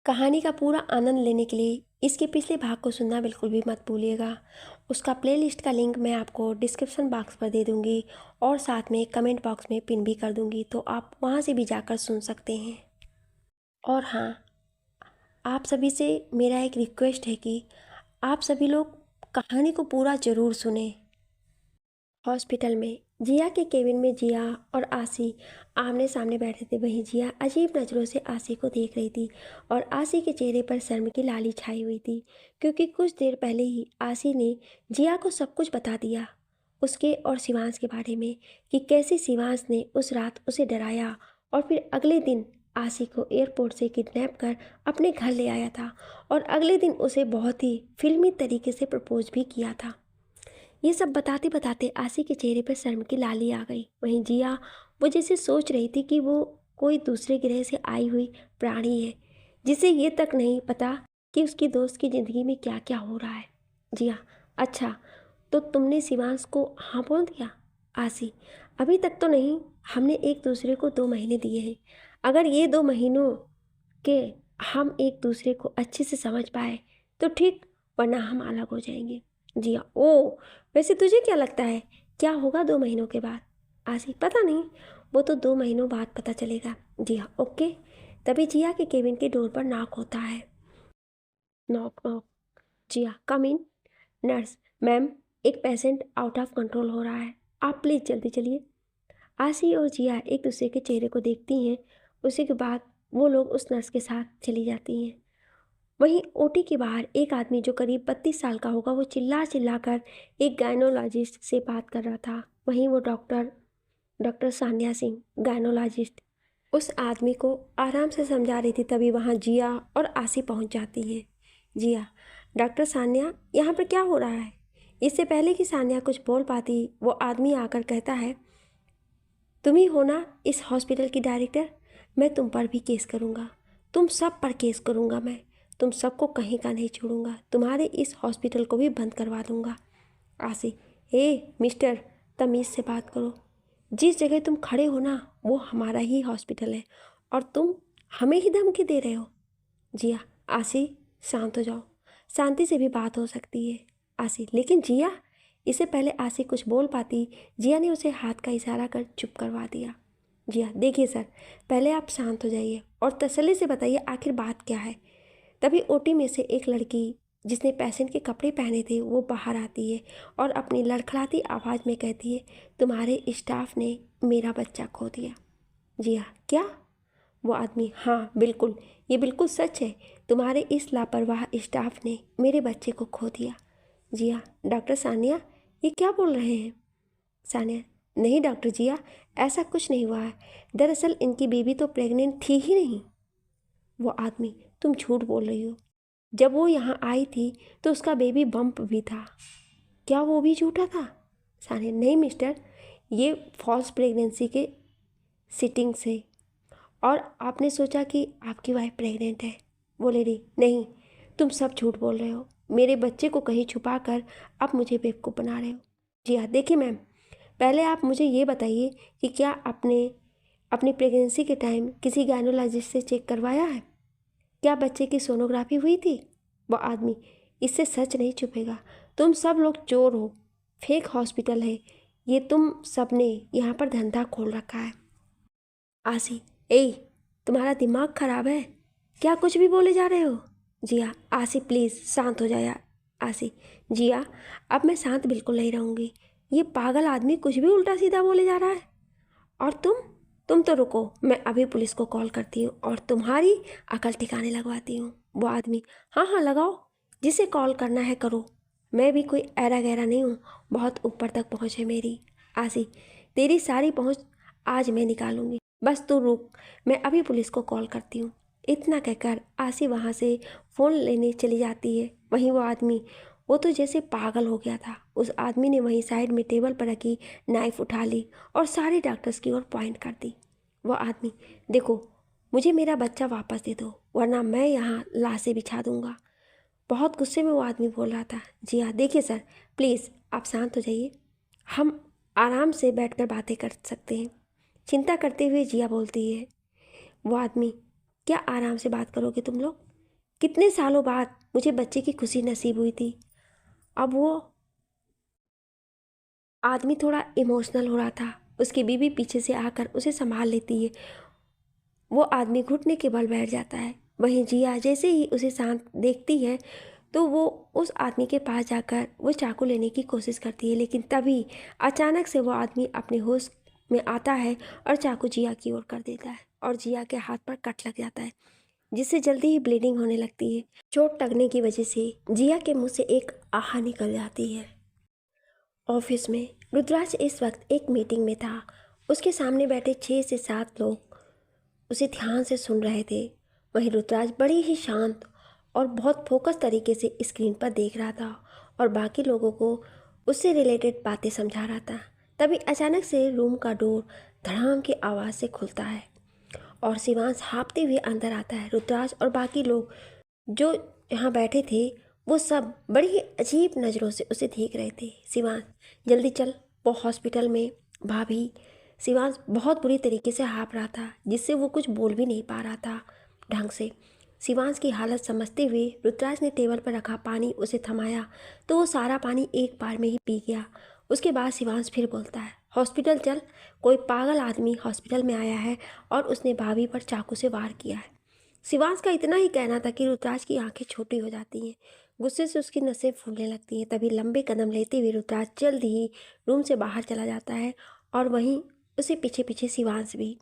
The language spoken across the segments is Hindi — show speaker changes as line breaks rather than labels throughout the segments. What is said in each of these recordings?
कहानी का पूरा आनंद लेने के लिए इसके पिछले भाग को सुनना बिल्कुल भी मत भूलिएगा। उसका प्लेलिस्ट का लिंक मैं आपको डिस्क्रिप्शन बॉक्स पर दे दूंगी और साथ में कमेंट बॉक्स में पिन भी कर दूंगी, तो आप वहां से भी जाकर सुन सकते हैं। और हाँ, आप सभी से मेरा एक रिक्वेस्ट है कि आप सभी लोग कहानी को पूरा ज़रूर सुने। हॉस्पिटल में जिया के केबिन में जिया और आसी आमने सामने बैठे थे। वहीं जिया अजीब नज़रों से आसी को देख रही थी और आसी के चेहरे पर शर्म की लाली छाई हुई थी, क्योंकि कुछ देर पहले ही आसी ने जिया को सब कुछ बता दिया उसके और शिवांश के बारे में, कि कैसे शिवांश ने उस रात उसे डराया और फिर अगले दिन आसी को एयरपोर्ट से किडनैप कर अपने घर ले आया था और अगले दिन उसे बहुत ही फिल्मी तरीके से प्रपोज भी किया था। ये सब बताते बताते आसी के चेहरे पर शर्म की लाली आ गई। वहीं जिया वो जैसे सोच रही थी कि वो कोई दूसरे ग्रह से आई हुई प्राणी है, जिसे ये तक नहीं पता कि उसकी दोस्त की ज़िंदगी में क्या क्या हो रहा है। जिया, अच्छा तो तुमने शिवांश को हाँ बोल दिया? आसी, अभी तक तो नहीं, हमने एक दूसरे को 2 महीने दिए हैं। अगर ये 2 महीनों के हम एक दूसरे को अच्छे से समझ पाए तो ठीक, वरना हम अलग हो जाएंगे। जिया, ओ वैसे तुझे क्या लगता है क्या होगा 2 महीनों के बाद? आसी, पता नहीं, वो तो 2 महीनों बाद पता चलेगा। जिया, ओके। तभी जिया के केबिन के डोर पर नॉक होता है। Knock knock. Jiya, come in. Nurse, ma'am एक पेशेंट आउट ऑफ कंट्रोल हो रहा है, आप प्लीज़ जल्दी चलिए। आसी और जिया एक दूसरे के चेहरे को देखती हैं। उसी के बाद वो लोग उस नर्स के साथ चली जाती हैं। वहीं ओटी के बाहर एक आदमी जो करीब 32 साल का होगा, वो चिल्ला चिल्ला कर एक गायनोलॉजिस्ट से बात कर रहा था। वहीं वो doctor doctor Sanya Singh, gynaecologist, उस आदमी को आराम से समझा रही थी। तभी वहाँ जिया और आसी पहुँच जाती हैं। जिया, डॉक्टर सान्या, यहाँ पर क्या हो रहा है? इससे पहले कि सान्या कुछ बोल पाती, वो आदमी आकर कहता है, तुम ही हो ना इस हॉस्पिटल की डायरेक्टर? मैं तुम पर भी केस करूँगा, तुम सब पर केस करूँगा। मैं तुम सबको कहीं का नहीं छोड़ूंगा, तुम्हारे इस हॉस्पिटल को भी बंद करवा दूँगा। आसी, हे मिस्टर, तमीज़ से बात करो। जिस जगह तुम खड़े हो ना, वो हमारा ही हॉस्पिटल है और तुम हमें ही धमकी दे रहे हो। जिया, आसी शांत हो जाओ, शांति से भी बात हो सकती है। आसी, लेकिन जिया। इससे पहले आसी कुछ बोल पाती, जिया ने उसे हाथ का इशारा कर चुप करवा दिया। जिया, देखिए सर, पहले आप शांत हो जाइए और तसल्ली से बताइए आखिर बात क्या है। तभी ओटी में से एक लड़की जिसने पेशेंट के कपड़े पहने थे वो बाहर आती है और अपनी लड़खड़ाती आवाज़ में कहती है, तुम्हारे स्टाफ ने मेरा बच्चा खो दिया। जिया, क्या? वो आदमी, हाँ बिल्कुल, ये बिल्कुल सच है, तुम्हारे इस लापरवाह स्टाफ ने मेरे बच्चे को खो दिया। जिया, डॉक्टर सानिया ये क्या बोल रहे हैं? सानिया, नहीं डॉक्टर जिया, ऐसा कुछ नहीं हुआ है, दरअसल इनकी बेबी तो प्रेग्नेंट थी ही नहीं। वो आदमी, तुम झूठ बोल रही हो, जब वो यहाँ आई थी तो उसका बेबी बम्प भी था, क्या वो भी झूठा था? सानिया, नहीं मिस्टर, ये फॉल्स प्रेगनेंसी के सिटिंग से, और आपने सोचा कि आपकी वाइफ प्रेग्नेंट है। वो लेडी, नहीं, तुम सब झूठ बोल रहे हो, मेरे बच्चे को कहीं छुपा कर आप मुझे बेवकूफ़ बना रहे हो। जी हाँ, देखिए मैम, पहले आप मुझे ये बताइए कि क्या आपने अपनी प्रेगनेंसी के टाइम किसी गायनोलॉजिस्ट से चेक करवाया है? क्या बच्चे की सोनोग्राफी हुई थी? वो आदमी, इससे सच नहीं छुपेगा, तुम सब लोग चोर हो, फेक हॉस्पिटल है ये, तुम सब ने यहाँ पर धंधा खोल रखा है। आसी, ए तुम्हारा दिमाग खराब है क्या, कुछ भी बोले जा रहे हो? जिया, आसी प्लीज़ शांत हो जाए यार। आसी, जिया, अब मैं शांत बिल्कुल नहीं रहूँगी, ये पागल आदमी कुछ भी उल्टा सीधा बोले जा रहा है। और तुम तो रुको, मैं अभी पुलिस को कॉल करती हूँ और तुम्हारी अकल ठिकाने लगवाती हूँ। वो आदमी, हाँ हाँ लगाओ, जिसे कॉल करना है करो, मैं भी कोई ऐरा गहरा नहीं हूँ, बहुत ऊपर तक पहुँच है मेरी। आसी, तेरी सारी पहुँच आज मैं निकालूंगी, बस तू रुक, मैं अभी पुलिस को कॉल करती हूँ। इतना कहकर आसी वहाँ से फ़ोन लेने चली जाती है। वहीं वो आदमी, वो तो जैसे पागल हो गया था। उस आदमी ने वहीं साइड में टेबल पर रखी नाइफ उठा ली और सारे डॉक्टर्स की ओर पॉइंट कर दी। वो आदमी, देखो, मुझे मेरा बच्चा वापस दे दो, वरना मैं यहाँ लाशें बिछा दूंगा। बहुत गुस्से में वो आदमी बोल रहा था। जी हाँ, देखिए सर, प्लीज़ आप शांत हो जाइए, हम आराम से बैठकर बातें कर सकते हैं। चिंता करते हुए जिया बोलती है। वो आदमी, क्या आराम से बात करोगे तुम लोग? कितने सालों बाद मुझे बच्चे की खुशी नसीब हुई थी। अब वो आदमी थोड़ा इमोशनल हो रहा था। उसकी बीवी पीछे से आकर उसे संभाल लेती है। वो आदमी घुटने के बल बैठ जाता है। वहीं जिया जैसे ही उसे शांत देखती है तो वो उस आदमी के पास जाकर वो चाकू लेने की कोशिश करती है, लेकिन तभी अचानक से वो आदमी अपने होश में आता है और चाकू जिया की ओर कर देता है और जिया के हाथ पर कट लग जाता है, जिससे जल्दी ही ब्लीडिंग होने लगती है। चोट लगने की वजह से जिया के मुंह से एक आह निकल जाती है। ऑफिस में रुद्राज इस वक्त एक मीटिंग में था। उसके सामने बैठे 6 से 7 लोग उसे ध्यान से सुन रहे थे। वहीं रुद्राज बड़ी ही शांत और बहुत फोकस तरीके से स्क्रीन पर देख रहा था और बाकी लोगों को उससे रिलेटेड बातें समझा रहा था। तभी अचानक से रूम का डोर धड़ाम की आवाज़ से खुलता है और शिवांश हाँफते हुए अंदर आता है। रुद्राज और बाकी लोग जो यहाँ बैठे थे वो सब बड़ी ही अजीब नज़रों से उसे देख रहे थे। शिवांश जल्दी चल, वो हॉस्पिटल में भाभी। शिवांश बहुत बुरी तरीके से हाँफ रहा था, जिससे वो कुछ बोल भी नहीं पा रहा था ढंग से। शिवांश की हालत समझते हुए रुद्राज ने टेबल पर रखा पानी उसे थमाया तो वो सारा पानी एक बार में ही पी गया। उसके बाद शिवांश फिर बोलता है, हॉस्पिटल चल, कोई पागल आदमी हॉस्पिटल में आया है और उसने भाभी पर चाकू से वार किया है। शिवांश का इतना ही कहना था कि रुद्राज की आंखें छोटी हो जाती हैं। गुस्से से उसकी नसें फूलने लगती हैं। तभी लंबे कदम लेते हुए रुद्राज जल्द ही रूम से बाहर चला जाता है और वहीं उसे पीछे पीछे शिवांश भी।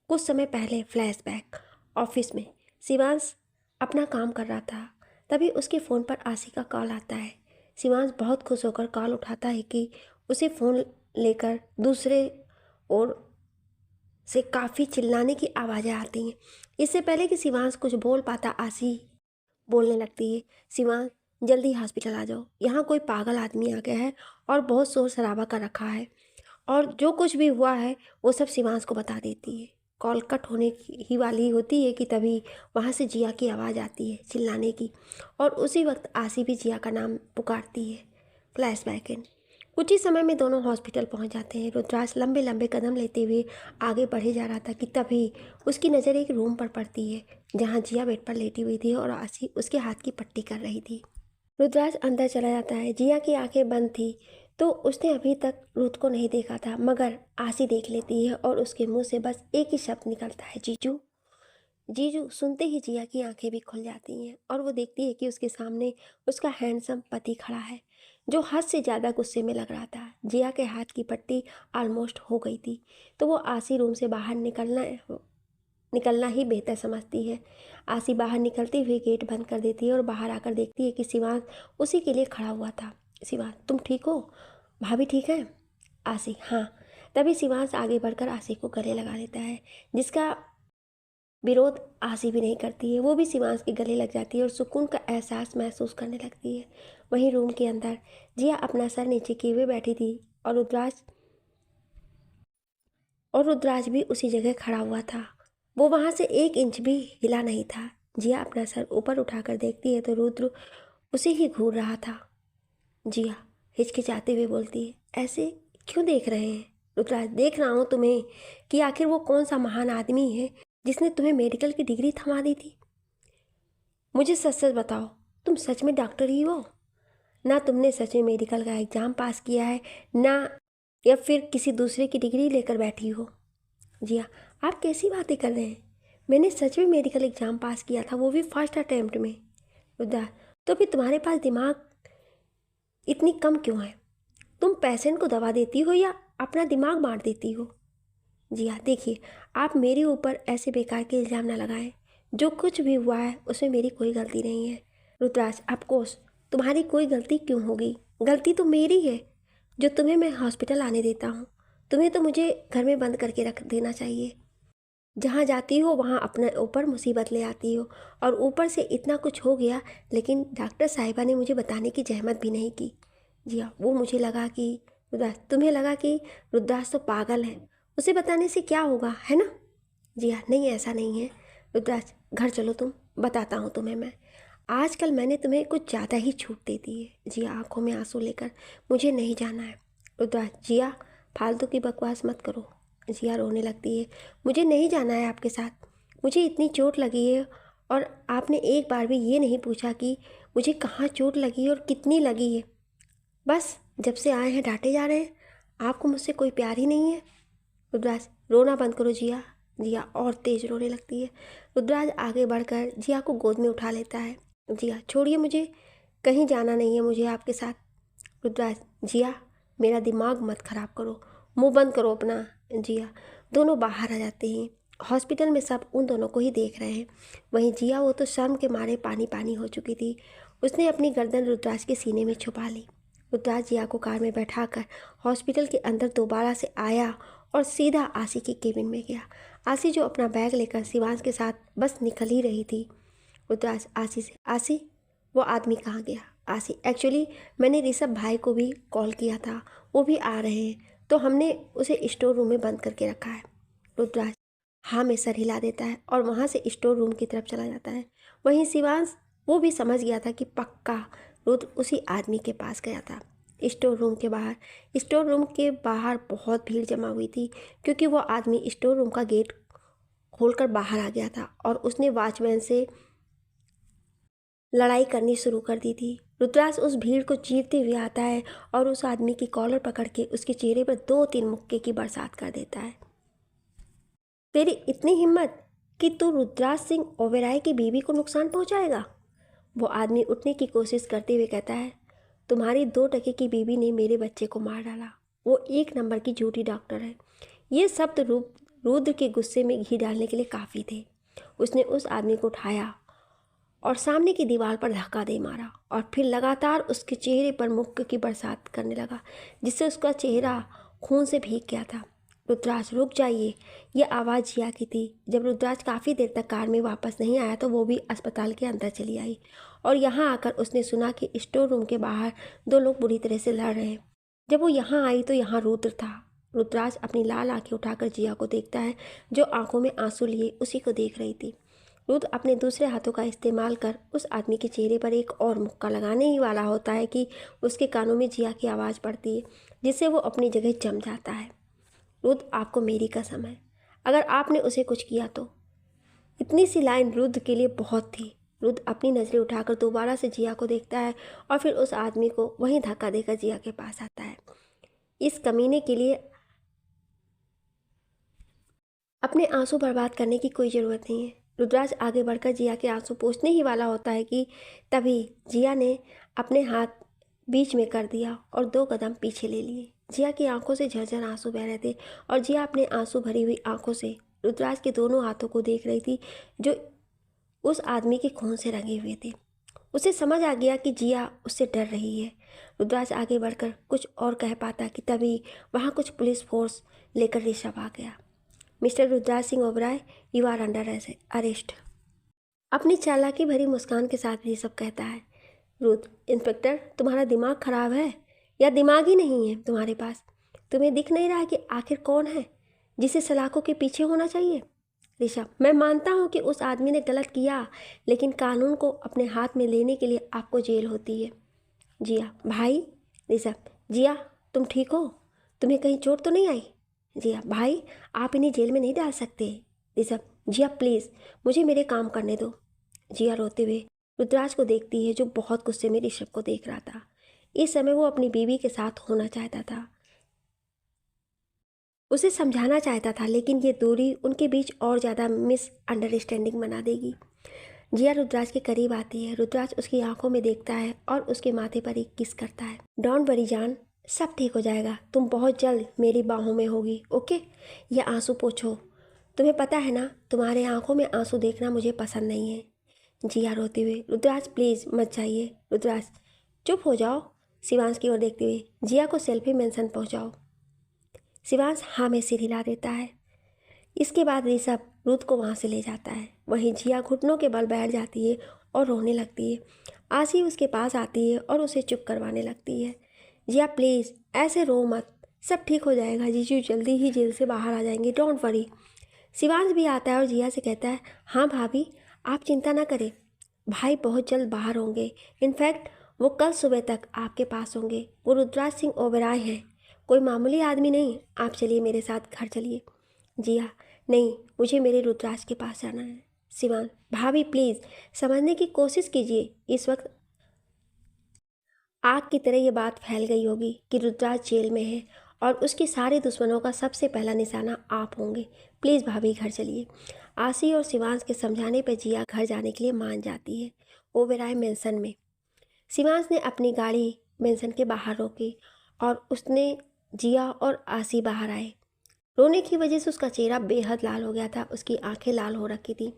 कुछ समय पहले फ्लैशबैक। ऑफिस में शिवांश अपना काम कर रहा था। तभी उसके फ़ोन पर आशी का कॉल आता है। शिवांश बहुत खुश होकर कॉल उठाता है कि उसे फ़ोन लेकर दूसरे ओर से काफ़ी चिल्लाने की आवाज़ें आती हैं। इससे पहले कि शिवांश कुछ बोल पाता आशी बोलने लगती है, शिवांश जल्दी हॉस्पिटल आ जाओ, यहाँ कोई पागल आदमी आ गया है और बहुत शोर शराबा कर रखा है। और जो कुछ भी हुआ है वो सब शिवांश को बता देती है। कॉल कट होने ही वाली होती है कि तभी वहाँ से जिया की आवाज़ आती है चिल्लाने की और उसी वक्त आशी भी जिया का नाम पुकारती है। फ्लैशबैक इन। कुछ ही समय में दोनों हॉस्पिटल पहुंच जाते हैं। रुद्राज लंबे लंबे कदम लेते हुए आगे बढ़े जा रहा था कि तभी उसकी नज़र एक रूम पर पड़ती है जहां जिया बेड पर लेटी हुई थी और आशी उसके हाथ की पट्टी कर रही थी। रुद्राज अंदर चला जाता है। जिया की आंखें बंद थी तो उसने अभी तक रुद्र को नहीं देखा था, मगर आशी देख लेती है और उसके मुंह से बस एक ही शब्द निकलता है, जीजू। जीजू सुनते ही जिया की आंखें भी खुल जाती हैं और वो देखती है कि उसके सामने उसका हैंडसम पति खड़ा है जो हद से ज़्यादा गुस्से में लग रहा था। जिया के हाथ की पट्टी ऑलमोस्ट हो गई थी तो वो आशी रूम से बाहर निकलना ही बेहतर समझती है। आशी बाहर निकलते हुए गेट बंद कर देती है और बाहर आकर देखती है कि शिवांश उसी के लिए खड़ा हुआ था। शिवांश, तुम ठीक हो? भाभी ठीक है? आशी, हाँ। तभी शिवांश आगे बढ़कर आशी को गले लगा लेता है, जिसका विरोध आशी भी नहीं करती है। वो भी शिवांश के गले लग जाती है और सुकून का एहसास महसूस करने लगती है। वहीं रूम के अंदर जिया अपना सर नीचे किए हुए बैठी थी और रुद्राज भी उसी जगह खड़ा हुआ था। वो वहां से 1 इंच भी हिला नहीं था। जिया अपना सर ऊपर उठाकर देखती है तो रुद्र उसे ही घूर रहा था। जिया हिचकिचाते हुए बोलती है, ऐसे क्यों देख रहे हैं? रुद्राज, देख रहा हूँ तुम्हें कि आखिर वो कौन सा महान आदमी है जिसने तुम्हें मेडिकल की डिग्री थमा दी थी। मुझे सच सच बताओ, तुम सच में डॉक्टर ही हो? ना तुमने सच में मेडिकल का एग्ज़ाम पास किया है, ना या फिर किसी दूसरे की डिग्री लेकर बैठी हो। जिया, आप कैसी बातें कर रहे हैं? मैंने सच में मेडिकल एग्ज़ाम पास किया था, वो भी फर्स्ट अटेम्प्ट में। रुद्राज, तो फिर तुम्हारे पास दिमाग इतनी कम क्यों है? तुम पेशेंट को दवा देती हो या अपना दिमाग बांट देती हो? जी हाँ, देखिए, आप मेरे ऊपर ऐसे बेकार के इल्ज़ाम ना लगाएं। जो कुछ भी हुआ है उसमें मेरी कोई गलती नहीं है। रुद्राज, ऑफकोर्स तुम्हारी कोई गलती क्यों होगी? गलती तो मेरी है जो तुम्हें मैं हॉस्पिटल आने देता हूँ। तुम्हें तो मुझे घर में बंद करके रख देना चाहिए। जहाँ जाती हो वहाँ अपने ऊपर मुसीबत ले आती हो और ऊपर से इतना कुछ हो गया, लेकिन डॉक्टर साहिबा ने मुझे बताने की जहमत भी नहीं की। जी हाँ, वो मुझे लगा कि तुम्हें लगा कि रुद्राज तो पागल है, उसे बताने से क्या होगा, है ना? जी हाँ, नहीं ऐसा नहीं है। रुद्राज, घर चलो, तुम बताता हूँ तुम्हें मैं। आजकल मैंने तुम्हें कुछ ज़्यादा ही छूट दे दी है। जिया आंखों में आंसू लेकर, मुझे नहीं जाना है। रुद्राज, जिया फालतू की बकवास मत करो। जिया रोने लगती है, मुझे नहीं जाना है आपके साथ। मुझे इतनी चोट लगी है और आपने एक बार भी ये नहीं पूछा कि मुझे कहाँ चोट लगी और कितनी लगी है। बस जब से आए हैं डांटे जा रहे हैं। आपको मुझसे कोई प्यार ही नहीं है। रुद्राज, रोना बंद करो जिया। जिया और तेज रोने लगती है। रुद्राज आगे बढ़कर जिया को गोद में उठा लेता है। जिया, छोड़िए मुझे, कहीं जाना नहीं है मुझे आपके साथ। रुद्राज, जिया मेरा दिमाग मत खराब करो, मुंह बंद करो अपना। जिया, दोनों बाहर आ जाते हैं। हॉस्पिटल में सब उन दोनों को ही देख रहे हैं। वहीं जिया, वो तो शर्म के मारे पानी पानी हो चुकी थी। उसने अपनी गर्दन रुद्राज के सीने में छुपा ली। रुद्राज जिया को कार में बैठाकर हॉस्पिटल के अंदर दोबारा से आया और सीधा आशी के केबिन में गया। आशी जो अपना बैग लेकर शिवांश के साथ बस निकल ही रही थी। रुद्राज आशी से, आशी वो आदमी कहाँ गया? आशी, एक्चुअली मैंने ऋषभ भाई को भी कॉल किया था, वो भी आ रहे हैं, तो हमने उसे स्टोर रूम में बंद करके रखा है। रुद्राज हाँ में सर हिला देता है और वहाँ से स्टोर रूम की तरफ चला जाता है। वहीं शिवांश, वो भी समझ गया था कि पक्का रुद्र उसी आदमी के पास गया था। स्टोर रूम के बाहर बहुत भीड़ जमा हुई थी, क्योंकि वो आदमी स्टोर रूम का गेट खोलकर बाहर आ गया था और उसने वॉचमैन से लड़ाई करनी शुरू कर दी थी। रुद्राज उस भीड़ को चीरते हुए आता है और उस आदमी की कॉलर पकड़ के उसके चेहरे पर 2-3 मुक्के की बरसात कर देता है। तेरी इतनी हिम्मत कि तू रुद्राज सिंह ओबेरॉय की बीवी को नुकसान पहुंचाएगा? वो आदमी उठने की कोशिश करते हुए कहता है, तुम्हारी 2 टके की बीवी ने मेरे बच्चे को मार डाला। वो 1 नंबर की झूठी डॉक्टर है। ये शब्द रुद्र के गुस्से में घी डालने के लिए काफ़ी थे। उसने उस आदमी को उठाया और सामने की दीवार पर धक्का दे मारा और फिर लगातार उसके चेहरे पर मुक्के की बरसात करने लगा, जिससे उसका चेहरा खून से भीग गया था। रुद्राज, रुक जाइए। यह आवाज़ जिया की थी। जब रुद्राज काफ़ी देर तक कार में वापस नहीं आया तो वो भी अस्पताल के अंदर चली आई और यहाँ आकर उसने सुना कि स्टोर रूम के बाहर 2 लोग बुरी तरह से लड़ रहे हैं। जब वो यहाँ आई तो यहाँ रुद्र था। रुद्राज अपनी लाल आंखें उठाकर जिया को देखता है, जो आंखों में आंसू लिए उसी को देख रही थी। रुद्र अपने दूसरे हाथों का इस्तेमाल कर उस आदमी के चेहरे पर एक और मुक्का लगाने ही वाला होता है कि उसके कानों में जिया की आवाज़ पड़ती है, जिससे वो अपनी जगह जम जाता है। रुद्र, आपको मेरी कसम है, अगर आपने उसे कुछ किया तो। इतनी सी लाइन रुद्र के लिए बहुत थी। रुद्र अपनी नज़रें उठाकर दोबारा से जिया को देखता है और फिर उस आदमी को वहीं धक्का देकर जिया के पास आता है। इस कमीने के लिए अपने आंसू बर्बाद करने की कोई ज़रूरत नहीं है। रुद्राज आगे बढ़कर जिया के आंसू पोंछने ही वाला होता है कि तभी जिया ने अपने हाथ बीच में कर दिया और 2 कदम पीछे ले लिए। जिया की आंखों से झरझर आंसू बह रहे थे और जिया अपने आंसू भरी हुई आंखों से रुद्राज के दोनों हाथों को देख रही थी, जो उस आदमी के खून से रंगे हुए थे। उसे समझ आ गया कि जिया उससे डर रही है। रुद्राज आगे बढ़कर कुछ और कह पाता कि तभी वहाँ कुछ पुलिस फोर्स लेकर ऋषभ आ गया। Mister Rudraj Singh Oberoi, you are under arrest. अपनी चालाकी भरी मुस्कान के साथ ऋषभ कहता है, रुद्र, इंस्पेक्टर तुम्हारा दिमाग खराब है या दिमाग ही नहीं है तुम्हारे पास? तुम्हें दिख नहीं रहा कि आखिर कौन है जिसे सलाखों के पीछे होना चाहिए? ऋषभ, मैं मानता हूँ कि उस आदमी ने गलत किया, लेकिन कानून को अपने हाथ में लेने के लिए आपको जेल होती है। जिया, भाई। ऋषभ, जिया तुम ठीक हो? तुम्हें कहीं चोट तो नहीं आई? जिया, भाई आप इन्हें जेल में नहीं डाल सकते। ऋषभ, जिया प्लीज़ मुझे मेरे काम करने दो। जिया रोते हुए रुद्राज को देखती है, जो बहुत गुस्से में ऋषभ को देख रहा था। इस समय वो अपनी बीवी के साथ होना चाहता था, उसे समझाना चाहता था, लेकिन ये दूरी उनके बीच और ज़्यादा मिसअंडरस्टैंडिंग बना देगी। जिया रुद्राज के करीब आती है। रुद्राज उसकी आंखों में देखता है और उसके माथे पर एक किस करता है। डोंट वरी जान, सब ठीक हो जाएगा। तुम बहुत जल्द मेरी बाहों में होगी, ओके? ये आंसू पोंछो। तुम्हें पता है ना, तुम्हारे आंखों में आंसू देखना मुझे पसंद नहीं है। जिया रोते हुए, रुद्राज प्लीज़ मत जाइए। रुद्राज, चुप हो जाओ। शिवांश की ओर देखते हुए, जिया को सेल्फी मेंशन पहुंचाओ। शिवांश हाँ में सिर हिला देता है। इसके बाद ऋषभ रुद्र को वहाँ से ले जाता है। वहीं जिया घुटनों के बल बैठ जाती है और रोने लगती है। आशी उसके पास आती है और उसे चुप करवाने लगती है। जिया प्लीज़ ऐसे रो मत, सब ठीक हो जाएगा। जीजू जल्दी ही जेल से बाहर आ जाएंगे, डोंट वरी। शिवांश भी आता है और जिया से कहता है, हाँ भाभी आप चिंता ना करें, भाई बहुत जल्द बाहर होंगे। इनफैक्ट वो कल सुबह तक आपके पास होंगे। वो रुद्राज सिंह ओबेरॉय हैं, कोई मामूली आदमी नहीं। आप चलिए मेरे साथ घर चलिए। जिया, नहीं मुझे मेरे रुद्राज के पास जाना है। शिवांश, भाभी प्लीज़ समझने की कोशिश कीजिए। इस वक्त आग की तरह ये बात फैल गई होगी कि रुद्राज जेल में है और उसके सारे दुश्मनों का सबसे पहला निशाना आप होंगे। प्लीज़ भाभी घर चलिए। आशी और शिवांश के समझाने पर जिया घर जाने के लिए मान जाती है। ओबेरॉय मेंशन में शिवांश ने अपनी गाड़ी मेंशन के बाहर रोकी और उसने जिया और आशी बाहर आए। रोने की वजह से उसका चेहरा बेहद लाल हो गया था, उसकी आंखें लाल हो रखी थी।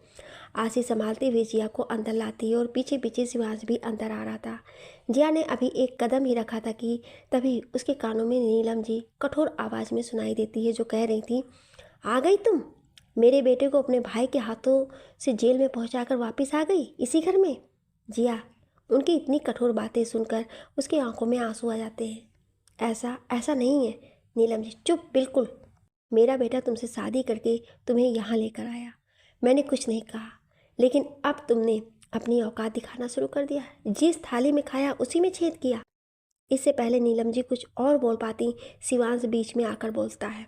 आशी संभालते हुए जिया को अंदर लाती है और पीछे पीछे शिवांश भी अंदर आ रहा था। जिया ने अभी एक कदम ही रखा था कि तभी उसके कानों में नीलम जी कठोर आवाज़ में सुनाई देती है, जो कह रही थी, आ गई तुम? मेरे बेटे को अपने भाई के हाथों से जेल में पहुंचाकर वापस आ गई इसी घर में? जिया, उनकी इतनी कठोर बातें सुनकर उसकी आंखों में आंसू आ जाते हैं। ऐसा ऐसा नहीं है नीलम जी, चुप बिल्कुल। मेरा बेटा तुमसे शादी करके तुम्हें यहाँ लेकर आया, मैंने कुछ नहीं कहा, लेकिन अब तुमने अपनी औकात दिखाना शुरू कर दिया। जिस थाली में खाया उसी में छेद किया। इससे पहले नीलम जी कुछ और बोल पाती, शिवांश बीच में आकर बोलता है,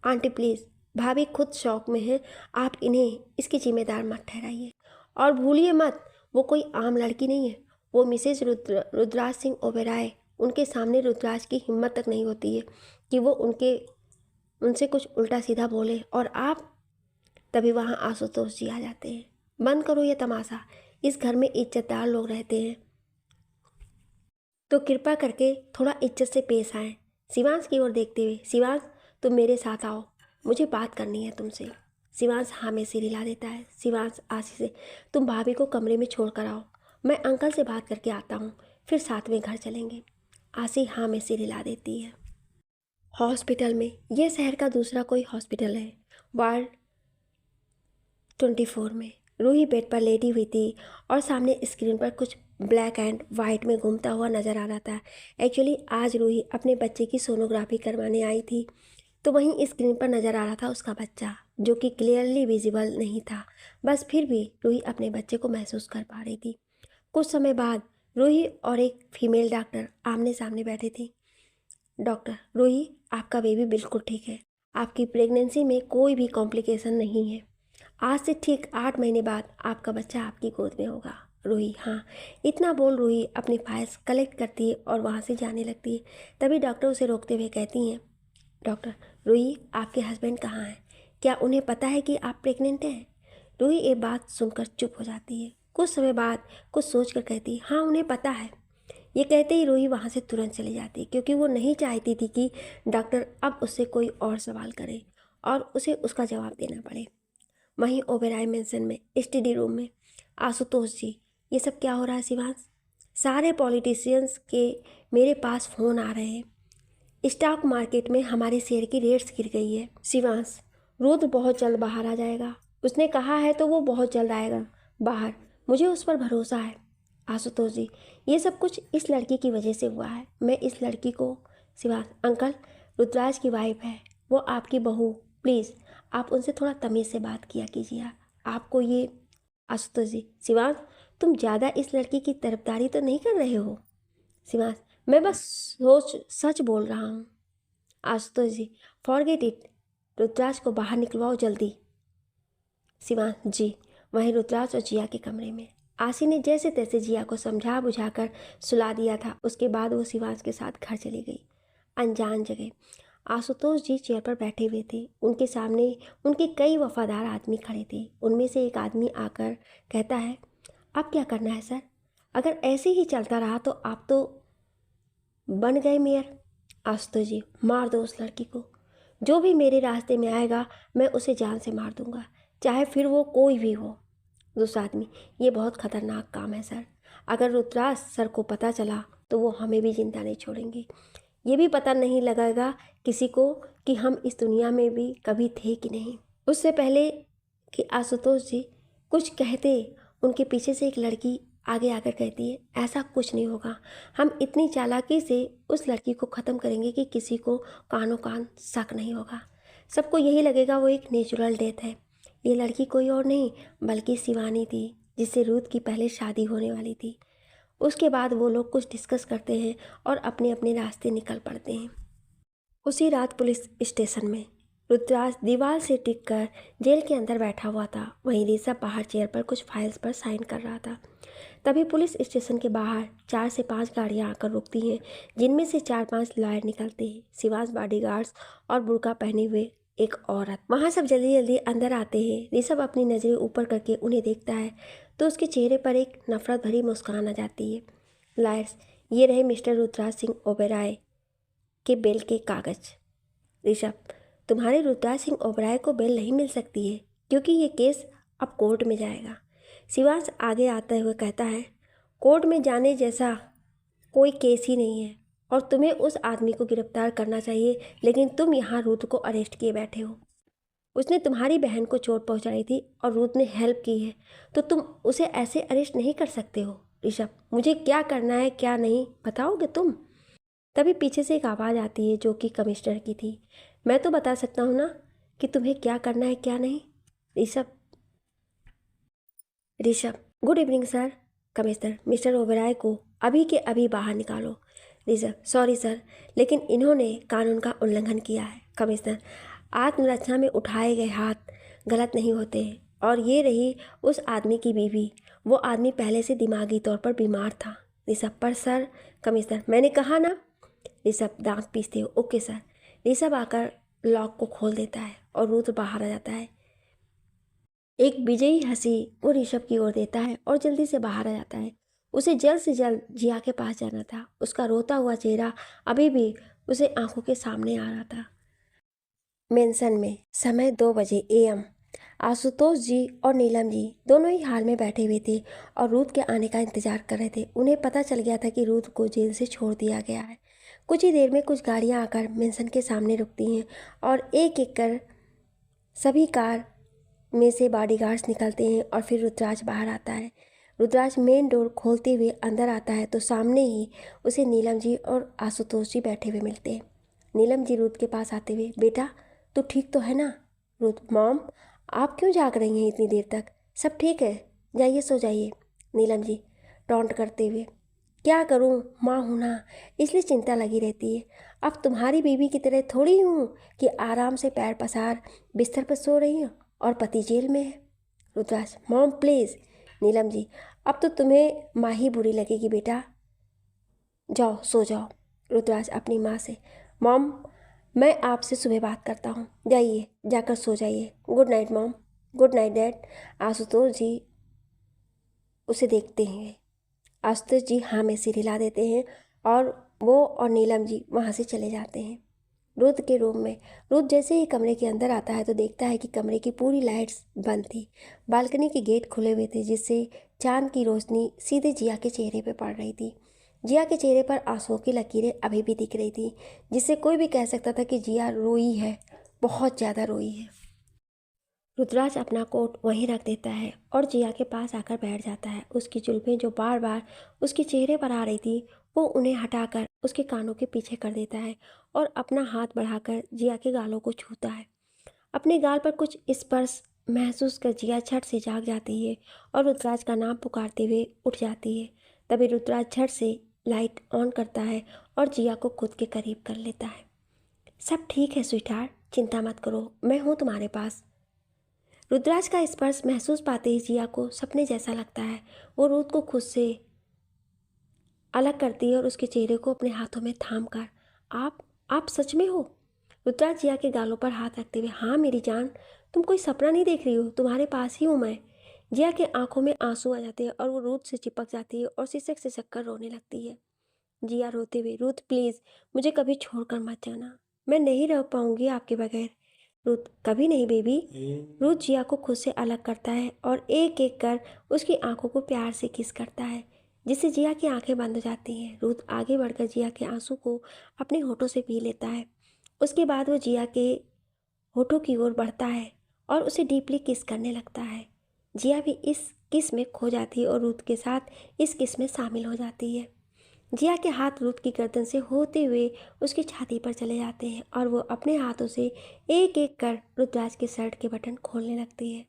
आंटी प्लीज़, भाभी खुद शौक में है, आप इन्हें इसकी जिम्मेदार मत ठहराइए। और भूलिए मत, वो कोई आम लड़की नहीं है, वो मिसेज रुद्राज सिंह ओबेरॉय। उनके सामने रुद्राज की हिम्मत तक नहीं होती है कि वो उनसे कुछ उल्टा सीधा बोले, और आप। तभी वहाँ आशुतोष जी आ जाते हैं। बंद करो ये तमाशा, इस घर में इज्जतदार लोग रहते हैं, तो कृपा करके थोड़ा इज्जत से पेश आएँ। शिवांश की ओर देखते हुए, शिवांश तुम मेरे साथ आओ, मुझे बात करनी है तुमसे। शिवांश हाँ में सिर हिला देता है। शिवांश आशी से, तुम भाभी को कमरे में छोड़ कर आओ, मैं अंकल से बात करके आता हूँ, फिर साथ में घर चलेंगे। आशी हाँ में सिर हिला देती है। हॉस्पिटल में, यह शहर का दूसरा कोई हॉस्पिटल है। वार्ड 24 में रूही बेड पर लेटी हुई थी और सामने स्क्रीन पर कुछ ब्लैक एंड वाइट में घूमता हुआ नज़र आ रहा था। एक्चुअली आज रूही अपने बच्चे की सोनोग्राफी करवाने आई थी, तो वहीं स्क्रीन पर नज़र आ रहा था उसका बच्चा, जो कि क्लियरली विजिबल नहीं था। बस फिर भी रूही अपने बच्चे को महसूस कर पा रही थी। कुछ समय बाद रूही और एक फीमेल डॉक्टर आमने सामने बैठे थे। डॉक्टर, रूही आपका बेबी बिल्कुल ठीक है, आपकी प्रेगनेंसी में कोई भी कॉम्प्लिकेशन नहीं है। आज से ठीक 8 महीने बाद आपका बच्चा आपकी गोद में होगा। रूही, हाँ। इतना बोल रूही अपनी फाइल्स कलेक्ट करती है और वहाँ से जाने लगती है। तभी डॉक्टर उसे रोकते हुए कहती हैं, डॉक्टर, रूही आपके हस्बैंड कहाँ हैं? क्या उन्हें पता है कि आप प्रेग्नेंट हैं? रूही ये बात सुनकर चुप हो जाती है। कुछ समय बाद कुछ सोच कर कहती, हाँ उन्हें पता है। ये कहते ही रूही वहाँ से तुरंत चली जाती, क्योंकि वो नहीं चाहती थी कि डॉक्टर अब उससे कोई और सवाल करे और उसे उसका जवाब देना पड़े। वहीं ओबेरॉय मेंशन में स्टडी रूम में, आशुतोष जी, ये सब क्या हो रहा है शिवांश? सारे पॉलिटिशियंस के मेरे पास फ़ोन आ रहे हैं, स्टॉक मार्केट में हमारे शेयर की रेट्स गिर गई है। शिवांश, रुद्र बहुत जल्द बाहर आ जाएगा, उसने कहा है तो वो बहुत जल्द आएगा बाहर, मुझे उस पर भरोसा है। आशुतोष जी, ये सब कुछ इस लड़की की वजह से हुआ है, मैं इस लड़की को। शिवांश, अंकल, रुद्राज की वाइफ है, वो आपकी बहू, प्लीज़ आप उनसे थोड़ा तमीज़ से बात किया कीजिए, आपको ये। आशुतोष जी, शिवांश तुम ज़्यादा इस लड़की की तरफदारी तो नहीं कर रहे हो? शिवांश, मैं बस सच बोल रहा हूँ। आशुतोष जी, फॉरगेट इट, रुद्राज को बाहर निकलवाओ जल्दी। शिवांश जी। वहीं रुद्राज और जिया के कमरे में आशी ने जैसे तैसे जिया को समझा बुझाकर सुला दिया था। उसके बाद वो शिवांश के साथ घर चली गई। अनजान जगह आशुतोष जी चेयर पर बैठे हुए थे। उनके सामने उनके कई वफादार आदमी खड़े थे। उनमें से एक आदमी आकर कहता है, अब क्या करना है सर? अगर ऐसे ही चलता रहा तो आप तो बन गए मेयर। आशुतोष जी, मार दो उस लड़की को, जो भी मेरे रास्ते में आएगा मैं उसे जान से मार दूंगा, चाहे फिर वो कोई भी हो। दूसरा आदमी, ये बहुत खतरनाक काम है सर, अगर रुद्राज सर को पता चला तो वो हमें भी जिंदा नहीं छोड़ेंगे। ये भी पता नहीं लगेगा किसी को कि हम इस दुनिया में भी कभी थे कि नहीं। उससे पहले कि आशुतोष जी कुछ कहते, उनके पीछे से एक लड़की आगे आकर कहती है, ऐसा कुछ नहीं होगा, हम इतनी चालाकी से उस लड़की को ख़त्म करेंगे कि किसी को कानो कान शक नहीं होगा। सबको यही लगेगा वो एक नेचुरल डेथ है। ये लड़की कोई और नहीं बल्कि शिवानी थी, जिससे रूथ की पहले शादी होने वाली थी। उसके बाद वो लोग कुछ डिस्कस करते हैं और अपने अपने रास्ते निकल पड़ते हैं। उसी रात पुलिस स्टेशन में रुद्राज दीवार से टिककर जेल के अंदर बैठा हुआ था। वहीं ऋषभ बाहर चेयर पर कुछ फाइल्स पर साइन कर रहा था। तभी पुलिस स्टेशन के बाहर 4 से 5 गाड़ियां आकर रुकती हैं, जिनमें से 4-5 लॉयर निकलते हैं, सिवाज बॉडीगार्ड्स और बुर्का पहने हुए एक औरत। वहां सब जल्दी जल्दी अंदर आते हैं। ऋषभ अपनी नज़रें ऊपर करके उन्हें देखता है तो उसके चेहरे पर एक नफरत भरी मुस्कान आ जाती है। लॉयर्स, ये रहे मिस्टर रुद्राज सिंह ओबेरॉय के बेल के कागज। ऋषभ, तुम्हारे रुद्राज सिंह ओबेरॉय को बेल नहीं मिल सकती है क्योंकि ये केस अब कोर्ट में जाएगा। शिवांश आगे आते हुए कहता है, कोर्ट में जाने जैसा कोई केस ही नहीं है और तुम्हें उस आदमी को गिरफ्तार करना चाहिए, लेकिन तुम यहाँ रुद्र को अरेस्ट किए बैठे हो। उसने तुम्हारी बहन को चोट पहुँचाई थी और रुद्र ने हेल्प की है, तो तुम उसे ऐसे अरेस्ट नहीं कर सकते हो। ऋषभ, मुझे क्या करना है क्या नहीं बताओगे तुम? तभी पीछे से एक आवाज़ आती है जो कि कमिश्नर की थी। मैं तो बता सकता हूँ ना कि तुम्हें क्या करना है क्या नहीं। Rishabh, good evening sir. Commissioner, mister Oberoi को अभी के अभी बाहर निकालो। ऋषभ, सॉरी सर, लेकिन इन्होंने कानून का उल्लंघन किया है। कमिश्नर, आत्मरक्षा में उठाए गए हाथ गलत नहीं होते हैं। और ये रही उस आदमी की बीवी, वो आदमी पहले से दिमागी तौर पर बीमार था। ऋषभ, पर सर। कमिश्नर, मैंने कहा ना। ऋषभ दांत पीसते हो, ओके सर। ऋषभ आकर लॉक को खोल देता है और रुद्र बाहर आ जाता है। एक विजयी हंसी वो ऋषभ की ओर देता है और जल्दी से बाहर आ जाता है। उसे जल्द से जल्द जिया के पास जाना था। उसका रोता हुआ चेहरा अभी भी उसे आंखों के सामने आ रहा था। मेंशन में समय 2 बजे AM। आशुतोष जी और नीलम जी दोनों ही हाल में बैठे हुए थे और रूथ के आने का इंतजार कर रहे थे। उन्हें पता चल गया था कि रूथ को जेल से छोड़ दिया गया है। कुछ ही देर में कुछ गाड़ियां आकर मेंशन के सामने रुकती हैं और एक एक कर सभी कार में से बॉडीगार्ड्स निकलते हैं और फिर रुद्राज बाहर आता है। रुद्राज मेन डोर खोलते हुए अंदर आता है तो सामने ही उसे नीलम जी और आशुतोष जी बैठे हुए मिलते हैं। नीलम जी रुद्र के पास आते हुए, बेटा तू ठीक तो है ना? रुद्र, मॉम आप क्यों जाग रही हैं इतनी देर तक? सब ठीक है, जाइए सो जाइए। नीलम जी टॉन्ट करते हुए, क्या करूं, माँ हूं ना, इसलिए चिंता लगी रहती है। अब तुम्हारी बीवी की तरह थोड़ी हूँ कि आराम से पैर पसार बिस्तर पर सो रही हूँ और पति जेल में है। Rudraj, mom please. नीलम जी, अब तो तुम्हें माँ ही बुरी लगेगी बेटा, जाओ सो जाओ। रुद्राज अपनी माँ से, मॉम मैं आपसे सुबह बात करता हूँ, जाइए जाकर सो जाइए। Good night mom. Good night dad. Ashutosh ji उसे देखते हैं। आशुतोष जी हाँ में सिर हिला देते हैं और वो और नीलम जी वहाँ से चले जाते हैं। रुद्र के रूम में रुद्र जैसे ही कमरे के अंदर आता है तो देखता है कि कमरे की पूरी लाइट्स बंद थी। बालकनी के गेट खुले हुए थे जिससे चांद की रोशनी सीधे जिया के चेहरे पर पड़ रही थी। जिया के चेहरे पर आंसुओं की लकीरें अभी भी दिख रही थी, जिससे कोई भी कह सकता था कि जिया रोई है, बहुत ज़्यादा रोई है। रुद्राज अपना कोट वहीं रख देता है और जिया के पास आकर बैठ जाता है। उसकी जुल्फें जो बार बार उसके चेहरे पर आ रही थी वो उन्हें हटाकर उसके कानों के पीछे कर देता है और अपना हाथ बढ़ाकर जिया के गालों को छूता है। अपने गाल पर कुछ स्पर्श महसूस कर जिया झट से जाग जाती है और रुद्राज का नाम पुकारते हुए उठ जाती है। तभी रुद्राज झट से लाइट ऑन करता है और जिया को खुद के करीब कर लेता है। सब ठीक है स्वीटहार्ट, चिंता मत करो, मैं हूँ तुम्हारे पास। रुद्राज का स्पर्श महसूस पाते ही जिया को सपने जैसा लगता है। वो रुद्र को खुद से अलग करती है और उसके चेहरे को अपने हाथों में थाम कर, आप सच में हो? रुद्राज जिया के गालों पर हाथ रखते हुए, हाँ मेरी जान, तुम कोई सपना नहीं देख रही हो, तुम्हारे पास ही हूँ मैं। जिया के आंखों में आंसू आ जाते हैं और वो रुद्र से चिपक जाती है और सिसक कर रोने लगती है। जिया रोते हुए, रुद्र प्लीज़ मुझे कभी छोड़कर मत जाना, मैं नहीं रह पाऊंगी आपके बगैर। रुद्र, कभी नहीं बेबी। रुद्र जिया को खुद से अलग करता है और एक एक कर उसकी आंखों को प्यार से किस करता है, जिससे जिया की आंखें बंद हो जाती हैं। रुद्र आगे बढ़कर जिया के आंसू को अपने होठों से पी लेता है। उसके बाद वो जिया के होठों की ओर बढ़ता है और उसे डीपली किस करने लगता है। जिया भी इस किस में खो जाती है और रुद्र के साथ इस किस में शामिल हो जाती है। जिया के हाथ रुद्र की गर्दन से होते हुए उसकी छाती पर चले जाते हैं और वो अपने हाथों से एक एक कर रुद्राज के शर्ट के बटन खोलने लगती है।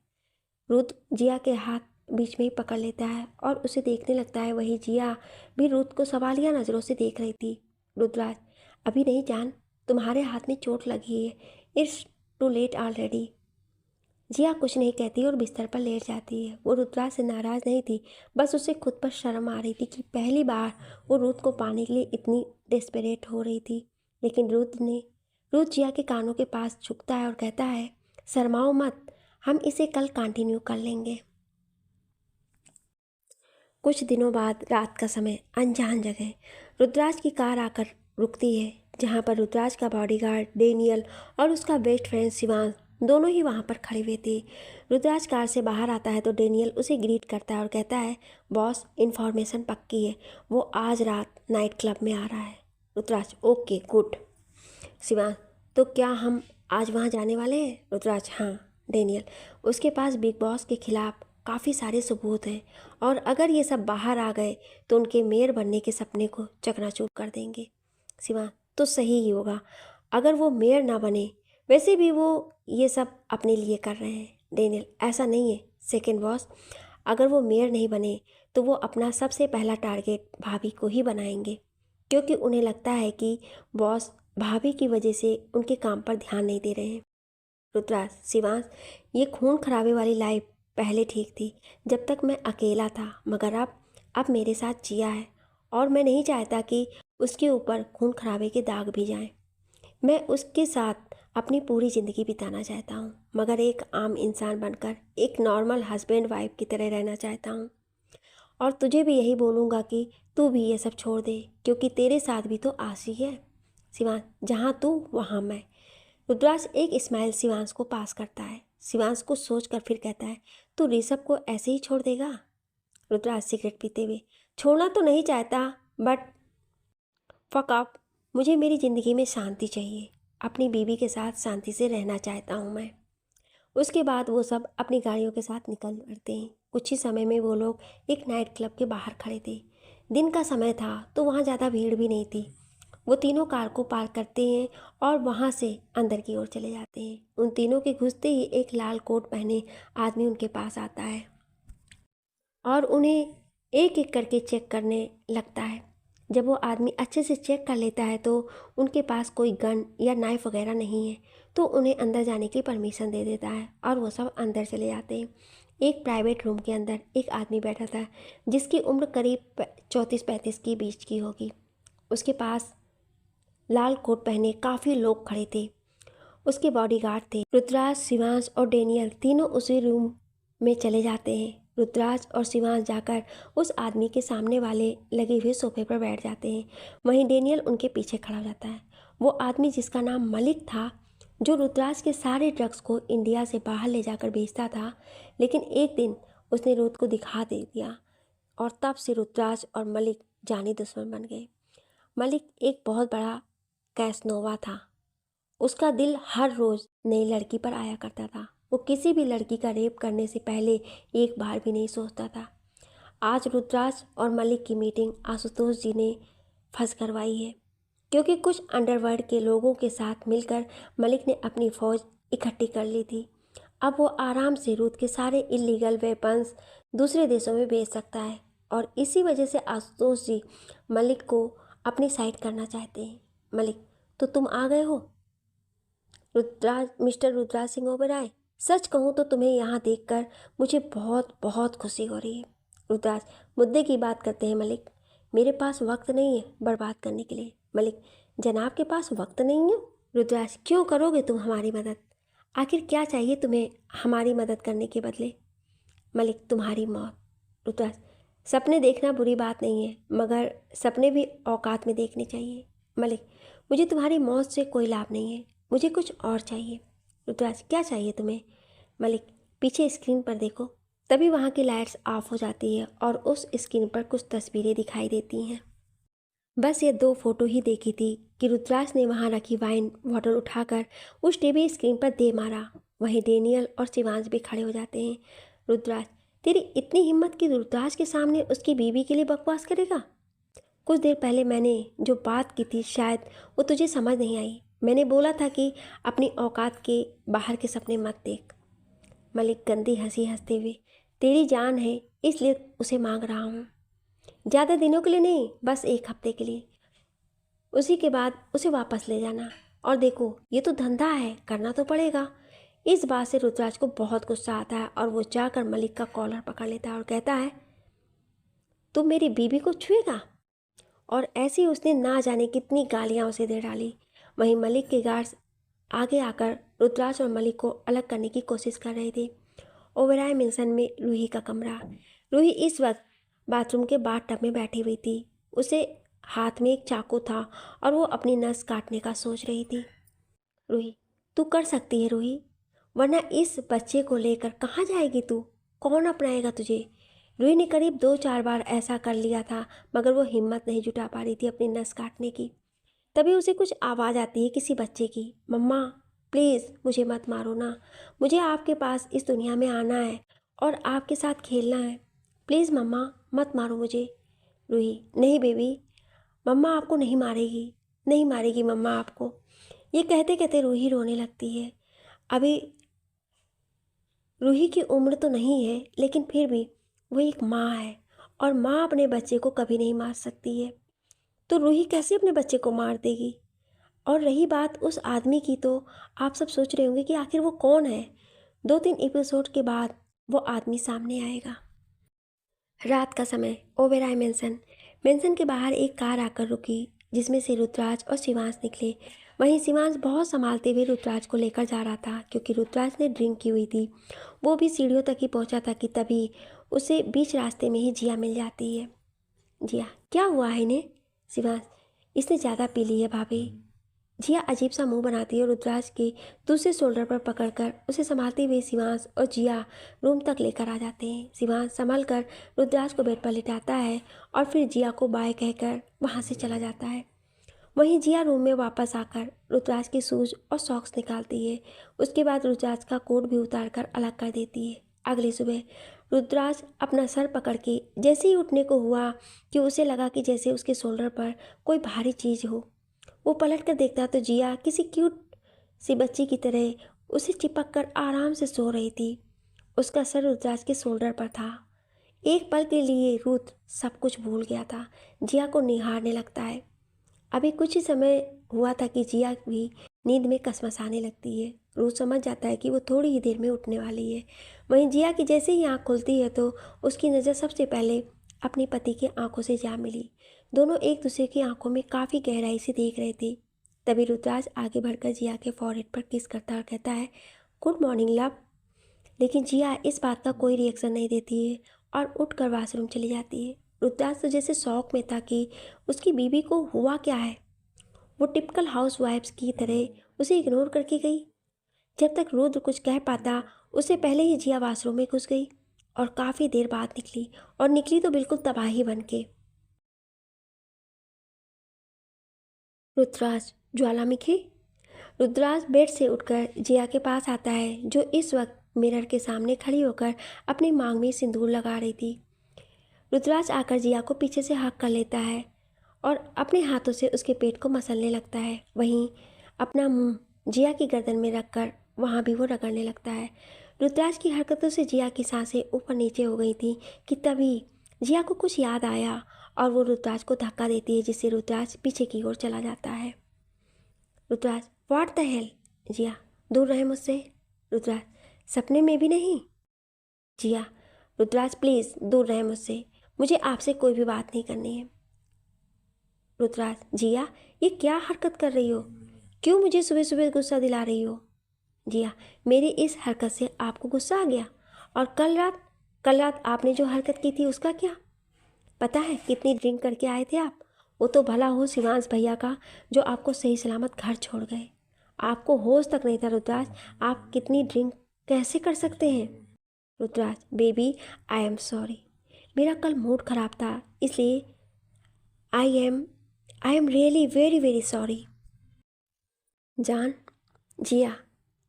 रुद्र जिया के हाथ बीच में ही पकड़ लेता है और उसे देखने लगता है। वही जिया भी रुद्र को सवालिया नज़रों से देख रही थी। रुद्राज, अभी नहीं जान, तुम्हारे हाथ में चोट लगी है, इस टू लेट ऑलरेडी। जिया कुछ नहीं कहती और बिस्तर पर लेट जाती है। वो रुद्राज से नाराज़ नहीं थी, बस उसे खुद पर शर्म आ रही थी कि पहली बार वो रुद्र को पाने के लिए इतनी डेस्परेट हो रही थी। लेकिन रुद्र जिया के कानों के पास झुकता है और कहता है, शर्माओ मत, हम इसे कल कंटिन्यू कर लेंगे। कुछ दिनों बाद रात का समय, अनजान जगह, रुद्राज की कार आकर रुकती है, जहाँ पर रुद्राज का बॉडीगार्ड डेनियल और उसका बेस्ट फ्रेंड शिवांश दोनों ही वहाँ पर खड़े हुए थे। रुद्राज कार से बाहर आता है तो डेनियल उसे ग्रीट करता है और कहता है, बॉस, इन्फॉर्मेशन पक्की है, वो आज रात नाइट क्लब में आ रहा है। Rudras, okay good. शिवांश, तो क्या हम आज वहाँ जाने वाले हैं? रुद्राज, हाँ। डेनियल, उसके पास बिग बॉस के खिलाफ काफ़ी सारे सबूत हैं और अगर ये सब बाहर आ गए तो उनके मेयर बनने के सपने को चकनाचूर कर देंगे। शिवांश, तो सही ही होगा अगर वो मेयर ना बने, वैसे भी वो ये सब अपने लिए कर रहे हैं। डेनियल, ऐसा नहीं है सेकंड बॉस, अगर वो मेयर नहीं बने तो वो अपना सबसे पहला टारगेट भाभी को ही बनाएंगे, क्योंकि उन्हें लगता है कि बॉस भाभी की वजह से उनके काम पर ध्यान नहीं दे रहे हैं। रुद्राज, शिवांश, ये खून खराबे वाली लाइफ पहले ठीक थी जब तक मैं अकेला था, मगर अब मेरे साथ जिया है और मैं नहीं चाहता कि उसके ऊपर खून खराबे के दाग भी जाएं। मैं उसके साथ अपनी पूरी ज़िंदगी बिताना चाहता हूँ, मगर एक आम इंसान बनकर, एक नॉर्मल हस्बैंड वाइफ की तरह रहना चाहता हूँ। और तुझे भी यही बोलूँगा कि तू भी ये सब छोड़ दे, क्योंकि तेरे साथ भी तो आशी है। शिवांश, जहाँ तू वहाँ मैं। रुद्राज एक स्माइल शिवांश को पास करता है। शिवांश को सोचकर फिर कहता है, तू ऋषभ को ऐसे ही छोड़ देगा? रुद्राज सिगरेट पीते हुए, छोड़ना तो नहीं चाहता, बट फक अप, मुझे मेरी ज़िंदगी में शांति चाहिए, अपनी बीवी के साथ शांति से रहना चाहता हूँ मैं। उसके बाद वो सब अपनी गाड़ियों के साथ निकल पड़ते हैं। कुछ ही समय में वो लोग एक नाइट क्लब के बाहर खड़े थे। दिन का समय था तो वहाँ ज़्यादा भीड़ भी नहीं थी। वो तीनों कार को पार्क करते हैं और वहाँ से अंदर की ओर चले जाते हैं। उन तीनों के घुसते ही एक लाल कोट पहने आदमी उनके पास आता है और उन्हें एक एक करके चेक करने लगता है। जब वो आदमी अच्छे से चेक कर लेता है तो उनके पास कोई गन या नाइफ वगैरह नहीं है, तो उन्हें अंदर जाने की परमिशन दे देता है और वो सब अंदर चले जाते हैं। एक प्राइवेट रूम के अंदर एक आदमी बैठा था जिसकी उम्र करीब 34-35 के बीच की होगी। उसके पास लाल कोट पहने काफ़ी लोग खड़े थे, उसके बॉडीगार्ड थे। रुद्राज, शिवांश और डेनियल तीनों उसी रूम में चले जाते हैं। रुद्राज और शिवांश जाकर उस आदमी के सामने वाले लगे हुए सोफे पर बैठ जाते हैं। वहीं डेनियल उनके पीछे खड़ा हो जाता है। वो आदमी जिसका नाम मलिक था, जो रुद्राज के सारे ड्रग्स को इंडिया से बाहर ले जाकर बेचता था, लेकिन एक दिन उसने रुद्र को दिखा दे दिया और तब से रुद्राज और मलिक जानी दुश्मन बन गए। मलिक एक बहुत बड़ा कैसनोवा था। उसका दिल हर रोज़ नई लड़की पर आया करता था। वो किसी भी लड़की का रेप करने से पहले एक बार भी नहीं सोचता था। आज रुद्राज और मलिक की मीटिंग आशुतोष जी ने फंस करवाई है, क्योंकि कुछ अंडरवर्ल्ड के लोगों के साथ मिलकर मलिक ने अपनी फ़ौज इकट्ठी कर ली थी। अब वो आराम से रुद्र के सारे इलीगल वेपन्स दूसरे देशों में भेज सकता है और इसी वजह से आशुतोष जी मलिक को अपनी साइड करना चाहते हैं। मलिक, तो तुम आ गए हो? रुद्राज, मिस्टर रुद्राज सिंह ओबेरॉय, सच कहूँ तो तुम्हें यहाँ देखकर मुझे बहुत बहुत खुशी हो रही है। रुद्राज, मुद्दे की बात करते हैं मलिक, मेरे पास वक्त नहीं है बर्बाद करने के लिए। मलिक, जनाब के पास वक्त नहीं है? रुद्राज, क्यों करोगे तुम हमारी मदद? आखिर क्या चाहिए तुम्हें हमारी मदद करने के बदले? मलिक, तुम्हारी मौत। रुद्राज, सपने देखना बुरी बात नहीं है, मगर सपने भी औकात में देखने चाहिए। मलिक, मुझे तुम्हारी मौत से कोई लाभ नहीं है, मुझे कुछ और चाहिए। रुद्राज, क्या चाहिए तुम्हें? मलिक, पीछे स्क्रीन पर देखो। तभी वहाँ की लाइट्स ऑफ हो जाती है और उस स्क्रीन पर कुछ तस्वीरें दिखाई देती हैं। बस ये 2 फोटो ही देखी थी कि रुद्राज ने वहाँ रखी वाइन बॉटल उठाकर उस टीवी स्क्रीन पर दे मारा। वहीं डेनियल और शिवांश भी खड़े हो जाते हैं। रुद्राज, तेरी इतनी हिम्मत कि रुद्राज के सामने उसकी बीवी के लिए बकवास करेगा? कुछ देर पहले मैंने जो बात की थी शायद वो तुझे समझ नहीं आई। मैंने बोला था कि अपनी औकात के बाहर के सपने मत देख। मलिक गंदी हंसी हंसते हुए, तेरी जान है इसलिए उसे मांग रहा हूँ। ज़्यादा दिनों के लिए नहीं, बस 1 हफ्ते के लिए। उसी के बाद उसे वापस ले जाना और देखो ये तो धंधा है, करना तो पड़ेगा। इस बात से रुद्राज को बहुत गुस्सा आता है और वो जाकर मलिक का कॉलर पकड़ लेता है और कहता है, तुम मेरी बीबी को छुएगा? और ऐसे ही उसने ना जाने कितनी गालियां उसे दे डाली। वहीं मलिक के गार्ड्स आगे आकर रुद्राज और मलिक को अलग करने की कोशिश कर रहे थे। ओबेरॉय मेंशन में रूही का कमरा। रूही इस वक्त बाथरूम के बाथटब में बैठी हुई थी। उसे हाथ में एक चाकू था और वो अपनी नस काटने का सोच रही थी। रूही, तू कर सकती है रूही, वरना इस बच्चे को लेकर कहाँ जाएगी तू? कौन अपनाएगा तुझे? रूही ने करीब 2-4 बार ऐसा कर लिया था, मगर वो हिम्मत नहीं जुटा पा रही थी अपनी नस काटने की। तभी उसे कुछ आवाज़ आती है किसी बच्चे की, मम्मा प्लीज़ मुझे मत मारो ना, मुझे आपके पास इस दुनिया में आना है और आपके साथ खेलना है, प्लीज़ मम्मा मत मारो मुझे। रूही, नहीं बेबी, मम्मा आपको नहीं मारेगी, नहीं मारेगी मम्मा आपको। ये कहते कहते रूही रोने लगती है। अभी रूही की उम्र तो नहीं है, लेकिन फिर भी वो एक माँ है और माँ अपने बच्चे को कभी नहीं मार सकती है। तो रूही कैसे अपने बच्चे को मार देगी? और रही बात उस आदमी की, तो आप सब सोच रहे होंगे कि आखिर वो कौन है। 2-3 एपिसोड के बाद वो आदमी सामने आएगा। रात का समय, ओबेरॉय मेंशन। मेंशन के बाहर एक कार आकर रुकी जिसमें से रुद्राज और शिवांश निकले। वहीं शिवांश बहुत संभालते हुए रुद्राज को लेकर जा रहा था क्योंकि रुद्राज ने ड्रिंक की हुई थी। वो भी सीढ़ियों तक ही पहुंचा था कि तभी उसे बीच रास्ते में ही जिया मिल जाती है। जिया, क्या हुआ है इन्हें? शिवांश, इसने ज़्यादा पी ली है भाभी। जिया अजीब सा मुंह बनाती है और रुद्राज के दूसरे शोल्डर पर पकड़कर उसे संभालते हुए शिवांश और जिया रूम तक लेकर आ जाते हैं। शिवांश संभल कर रुद्राज को बेड पर लिटाता है और फिर जिया को बाय कहकर वहाँ से चला जाता है। वहीं जिया रूम में वापस आकर रुद्राज के शूज और सॉक्स निकालती है। उसके बाद रुद्राज का कोट भी उतार कर अलग कर देती है। अगली सुबह रुद्राज अपना सर पकड़ के जैसे ही उठने को हुआ कि उसे लगा कि जैसे उसके शोल्डर पर कोई भारी चीज़ हो। वो पलट कर देखता तो जिया किसी क्यूट सी बच्ची की तरह उसे चिपक कर आराम से सो रही थी। उसका सर रुद्राज के शोल्डर पर था। एक पल के लिए रुद्र सब कुछ भूल गया था। जिया को निहारने लगता है। अभी कुछ ही समय हुआ था कि जिया भी नींद में कसमसाने लगती है। रुद्र समझ जाता है कि वो थोड़ी ही देर में उठने वाली है। वहीं जिया की जैसे ही आँख खुलती है तो उसकी नज़र सबसे पहले अपने पति की आंखों से जा मिली। दोनों एक दूसरे की आंखों में काफ़ी गहराई से देख रहे थे। तभी रुद्राज आगे बढ़कर जिया के फॉरहेड पर किस करता और कहता है, गुड मॉर्निंग लव। लेकिन जिया इस बात का कोई रिएक्शन नहीं देती है और उठकर वॉशरूम चली जाती है। रुद्राज तो जैसे शौक में था कि उसकी बीवी को हुआ क्या है। वो टिपिकल हाउस वाइफ्स की तरह उसे इग्नोर करके गई। जब तक रुद्र कुछ कह पाता उससे पहले ही जिया वॉशरूम में घुस गई और काफ़ी देर बाद निकली, और निकली तो बिल्कुल तबाही बन के। रुद्राज, ज्वालामुखी। रुद्राज बेड से उठकर जिया के पास आता है जो इस वक्त मिरर के सामने खड़ी होकर अपनी मांग में सिंदूर लगा रही थी। रुद्राज आकर जिया को पीछे से हक कर लेता है और अपने हाथों से उसके पेट को मसलने लगता है। वहीं अपना मुंह जिया की गर्दन में रखकर वहाँ भी वो रगड़ने लगता है। रुद्राज की हरकतों से जिया की सांसें ऊपर नीचे हो गई थी कि तभी जिया को कुछ याद आया और वो रुद्राज को धक्का देती है जिससे रुद्राज पीछे की ओर चला जाता है। Rudraj, what the hell? Jiya, दूर रहे मुझसे। रुद्राज, सपने में भी नहीं। जिया, रुद्राज प्लीज़ दूर रहे मुझसे, मुझे आपसे कोई भी बात नहीं करनी है। रुद्राज, जिया ये क्या हरकत कर रही हो? क्यों मुझे सुबह सुबह गुस्सा दिला रही हो? जिया, मेरी इस हरकत से आपको गुस्सा आ गया? और कल रात आपने जो हरकत की थी उसका क्या? पता है कितनी ड्रिंक करके आए थे आप? वो तो भला हो शिवांश भैया का जो आपको सही सलामत घर छोड़ गए। आपको होश तक नहीं था रुद्राज, आप कितनी ड्रिंक कैसे कर सकते हैं? Rudras, baby I am sorry, मेरा कल मूड ख़राब था इसलिए I am really very very sorry. जान, जिया,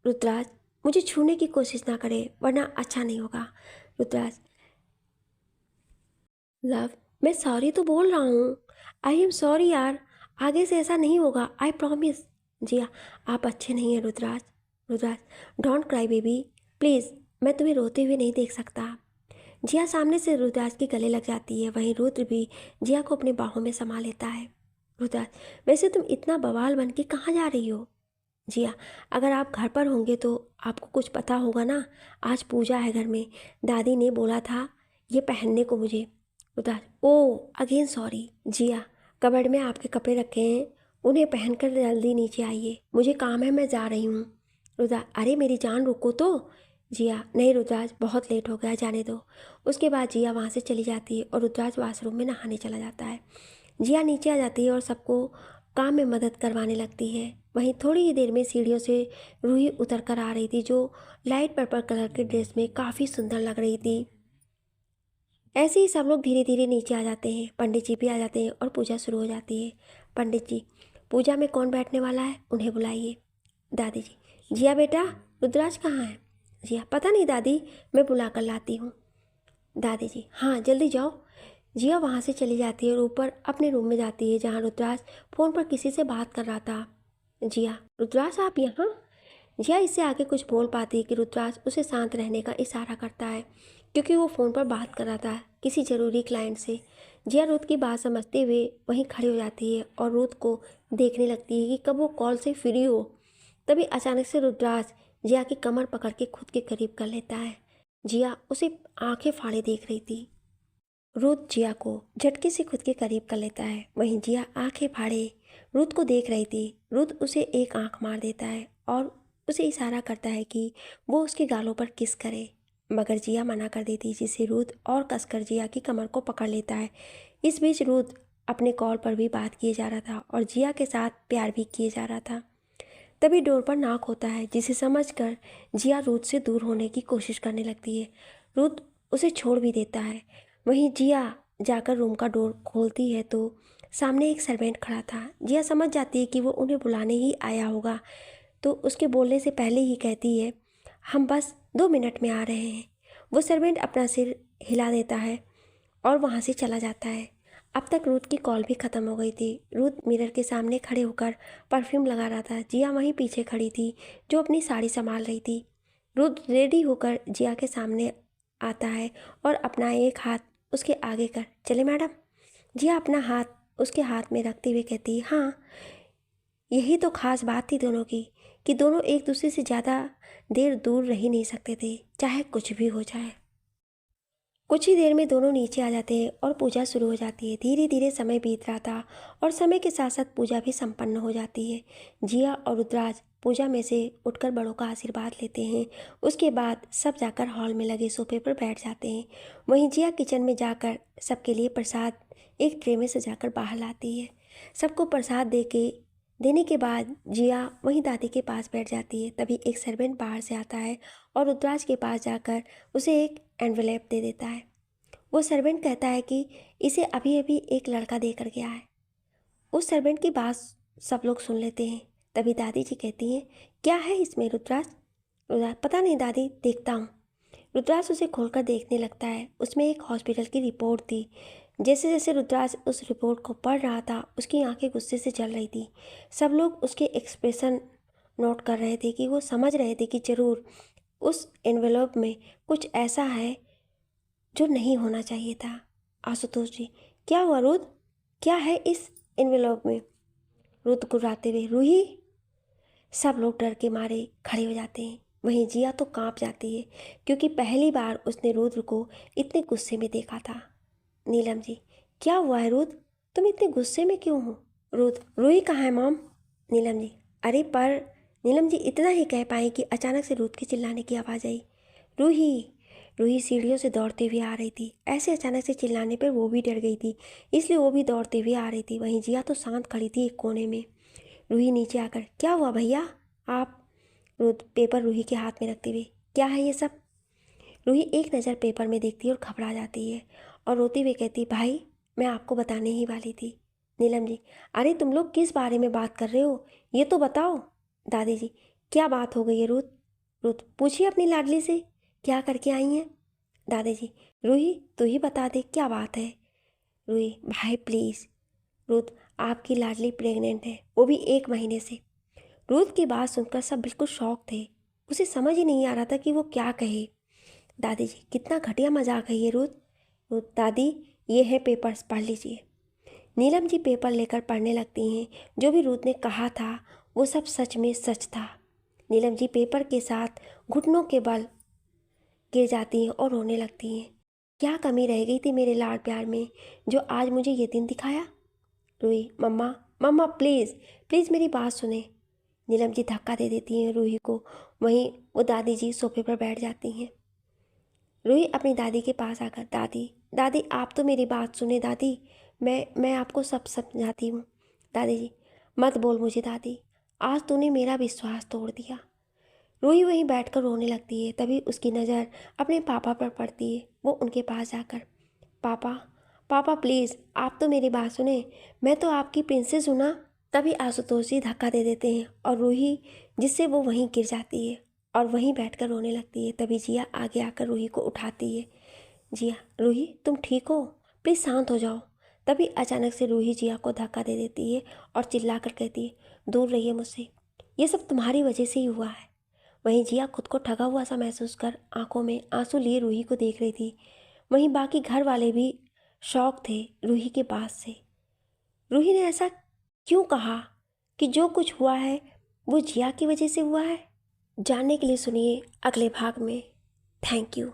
रुद्राज मुझे छूने की कोशिश ना करे वरना अच्छा नहीं होगा। रुद्राज, लव मैं सॉरी तो बोल रहा हूँ, आई एम सॉरी यार, आगे से ऐसा नहीं होगा, आई प्रॉमिस। जिया, आप अच्छे नहीं हैं Rudras. Rudras, don't cry baby please, मैं तुम्हें रोते हुए नहीं देख सकता। जिया सामने से रुद्राज के गले लग जाती है। वहीं रुद्र भी जिया को अपने बाहों में समा लेता है। रुद्राज, वैसे तुम इतना बवाल बन के कहाँ जा रही हो? जिया, अगर आप घर पर होंगे तो आपको कुछ पता होगा ना, आज पूजा है घर में, दादी ने बोला था ये पहनने को मुझे। रुद्राज, ओ अगेन सॉरी। जिया, कबर्ड में आपके कपड़े रखे हैं, उन्हें पहनकर जल्दी नीचे आइए, मुझे काम है, मैं जा रही हूँ। रुद्राज, अरे मेरी जान रुको तो। जिया, नहीं रुद्राज, बहुत लेट हो गया, जाने दो। उसके बाद जिया वहाँ से चली जाती है और रुद्राज वाशरूम में नहाने चला जाता है। जिया नीचे आ जाती है और सबको काम में मदद करवाने लगती है। वहीं थोड़ी ही देर में सीढ़ियों से रूही उतर कर आ रही थी, जो लाइट पर्पल कलर के ड्रेस में काफ़ी सुंदर लग रही थी। ऐसे ही सब लोग धीरे धीरे नीचे आ जाते हैं, पंडित जी भी आ जाते हैं और पूजा शुरू हो जाती है। पंडित जी, पूजा में कौन बैठने वाला है, उन्हें बुलाइए। दादी जी, जिया बेटा, रुद्राज कहाँ है। जिया, पता नहीं दादी, मैं बुला कर लाती हूँ। दादी जी, हाँ जल्दी जाओ। जिया वहाँ से चली जाती है और ऊपर अपने रूम में जाती है, जहाँ रुद्राज फ़ोन पर किसी से बात कर रहा था। जिया, रुद्राज आप यहाँ। जिया इससे आगे कुछ बोल पाती है कि रुद्राज उसे शांत रहने का इशारा करता है, क्योंकि वो फ़ोन पर बात कर रहा था किसी ज़रूरी क्लाइंट से। जिया रुद की बात समझते हुए वहीं खड़ी हो जाती है और रुद को देखने लगती है कि कब वो कॉल से फ्री हो। तभी अचानक से रुद्राज जिया की कमर पकड़ के खुद के करीब कर लेता है। जिया उसे आंखें फाड़े देख रही थी। रुद जिया को झटके से खुद के करीब कर लेता है, वहीं जिया आंखें फाड़े रुद को देख रही थी। रुद उसे एक आंख मार देता है और उसे इशारा करता है कि वो उसके गालों पर किस करे, मगर जिया मना कर देती, जिससे रुद और कसकर जिया की कमर को पकड़ लेता है। इस बीच रुद अपने कॉल पर भी बात किए जा रहा था और जिया के साथ प्यार भी किए जा रहा था। तभी डोर पर नॉक होता है, जिसे समझकर जिया रुद से दूर होने की कोशिश करने लगती है। रुद उसे छोड़ भी देता है। वहीं जिया जाकर रूम का डोर खोलती है तो सामने एक सर्वेंट खड़ा था। जिया समझ जाती है कि वो उन्हें बुलाने ही आया होगा, तो उसके बोलने से पहले ही कहती है, हम बस 2 मिनट में आ रहे हैं। वो सर्वेंट अपना सिर हिला देता है और वहाँ से चला जाता है। अब तक रुद की कॉल भी ख़त्म हो गई थी। रुद मिरर के सामने खड़े होकर परफ्यूम लगा रहा था। जिया वहीं पीछे खड़ी थी, जो अपनी साड़ी संभाल रही थी। रुद रेडी होकर जिया के सामने आता है और अपना एक हाथ उसके आगे कर, चले मैडम। जिया अपना हाथ उसके हाथ में रखते हुए कहती, हाँ। यही तो खास बात थी दोनों की, कि दोनों एक दूसरे से ज़्यादा देर दूर रह ही नहीं सकते थे, चाहे कुछ भी हो जाए। कुछ ही देर में दोनों नीचे आ जाते हैं और पूजा शुरू हो जाती है। धीरे धीरे समय बीत रहा था और समय के साथ साथ पूजा भी संपन्न हो जाती है। जिया और रुद्राज पूजा में से उठकर बड़ों का आशीर्वाद लेते हैं। उसके बाद सब जाकर हॉल में लगे सोफे पर बैठ जाते हैं। वहीं जिया किचन में जाकर सबके लिए प्रसाद एक ट्रे में सजाकर बाहर लाती है। सबको प्रसाद देने के बाद जिया वहीं दादी के पास बैठ जाती है। तभी एक सर्वेंट बाहर से आता है और रुद्राज के पास जाकर उसे एक एनवेलप दे देता है। वो सर्वेंट कहता है कि इसे अभी अभी एक लड़का देकर गया है। उस सर्वेंट की बात सब लोग सुन लेते हैं। तभी दादी जी कहती हैं, क्या है इसमें रुद्राज। रुद्राज, पता नहीं दादी, देखता हूँ। रुद्राज उसे खोलकर देखने लगता है। उसमें एक हॉस्पिटल की रिपोर्ट थी। जैसे जैसे रुद्राज उस रिपोर्ट को पढ़ रहा था, उसकी आंखें गुस्से से जल रही थी। सब लोग उसके एक्सप्रेशन नोट कर रहे थे कि वो समझ रहे थे कि ज़रूर उस एनवेलप में कुछ ऐसा है जो नहीं होना चाहिए था। आशुतोष जी, क्या हुआ रुद, क्या है इस एनवेलप में। रुद गुर्राते हुए, रूही। सब लोग डर के मारे खड़े हो जाते हैं। वहीं जिया तो कांप जाती है, क्योंकि पहली बार उसने रुद्र को इतने गुस्से में देखा था। नीलम जी, क्या हुआ है रुद्र, तुम इतने गुस्से में क्यों हो। रुद्र, रूही कहाँ है मॉम। नीलम जी, अरे पर। नीलम जी इतना ही कह पाए कि अचानक से रुद्र के चिल्लाने की आवाज़ आई, रूही। रूही सीढ़ियों से दौड़ते हुए आ रही थी। ऐसे अचानक से चिल्लाने पर वो भी डर गई थी, इसलिए वो भी दौड़ते हुए आ रही थी। वहीं जिया तो शांत खड़ी थी एक कोने में। रूही नीचे आकर, क्या हुआ भैया आप। रुद्र पेपर रूही के हाथ में रखते हुए, क्या है ये सब। रूही एक नज़र पेपर में देखती है और घबरा जाती है और रोती हुई कहती, भाई मैं आपको बताने ही वाली थी। नीलम जी, अरे तुम लोग किस बारे में बात कर रहे हो, ये तो बताओ। दादी जी, क्या बात हो गई है रुत। रुत, पूछिए अपनी लाडली से, क्या करके आई हैं। दादी जी, रूही तू ही बता दे क्या बात है। रूही, भाई प्लीज़। रुत, आपकी लाडली प्रेग्नेंट है, वो भी 1 महीने से। रुत की बात सुनकर सब बिल्कुल शॉक थे। उसे समझ ही नहीं आ रहा था कि वो क्या कहे। दादी जी, कितना घटिया मजाक है ये रुत। रुत, दादी ये है पेपर्स, पढ़ लीजिए। नीलम जी पेपर लेकर पढ़ने लगती हैं। जो भी रुत ने कहा था वो सब सच में सच था। नीलम जी पेपर के साथ घुटनों के बल गिर जाती हैं और रोने लगती हैं। क्या कमी रह गई थी मेरे लाड प्यार में जो आज मुझे ये दिन दिखाया? रूही, मम्मा मम्मा प्लीज़ प्लीज़ मेरी बात सुने। नीलम जी धक्का दे देती हैं रूही को। वहीं वो दादी जी सोफे पर बैठ जाती हैं। रूही अपनी दादी के पास आकर, दादी दादी आप तो मेरी बात सुने दादी, मैं आपको सब समझाती हूँ। दादी जी, मत बोल मुझे दादी, आज तूने मेरा विश्वास तोड़ दिया। रूही वहीं बैठकर रोने लगती है। तभी उसकी नज़र अपने पापा पर पड़ती है। वो उनके पास जाकर, पापा पापा प्लीज़ आप तो मेरी बात सुने, मैं तो आपकी प्रिंसेस हूँ ना। तभी आशुतोष जी धक्का दे देते हैं और रूही जिससे वो वहीं गिर जाती है और वहीं बैठकर रोने लगती है। तभी जिया आगे आकर रूही को उठाती है। जिया, रूही तुम ठीक हो? प्लीज़ शांत हो जाओ। तभी अचानक से रूही जिया को धक्का दे देती है और चिल्लाकर कहती है, दूर रहिए मुझसे, ये सब तुम्हारी वजह से ही हुआ है। वहीं जिया खुद को ठगा हुआ सा महसूस कर आंखों में आंसू लिए रूही को देख रही थी। वहीं बाकी घर वाले भी शौक थे रूही के बात से। रूही ने ऐसा क्यों कहा कि जो कुछ हुआ है वो जिया की वजह से हुआ है? जानने के लिए सुनिए अगले भाग में। Thank you.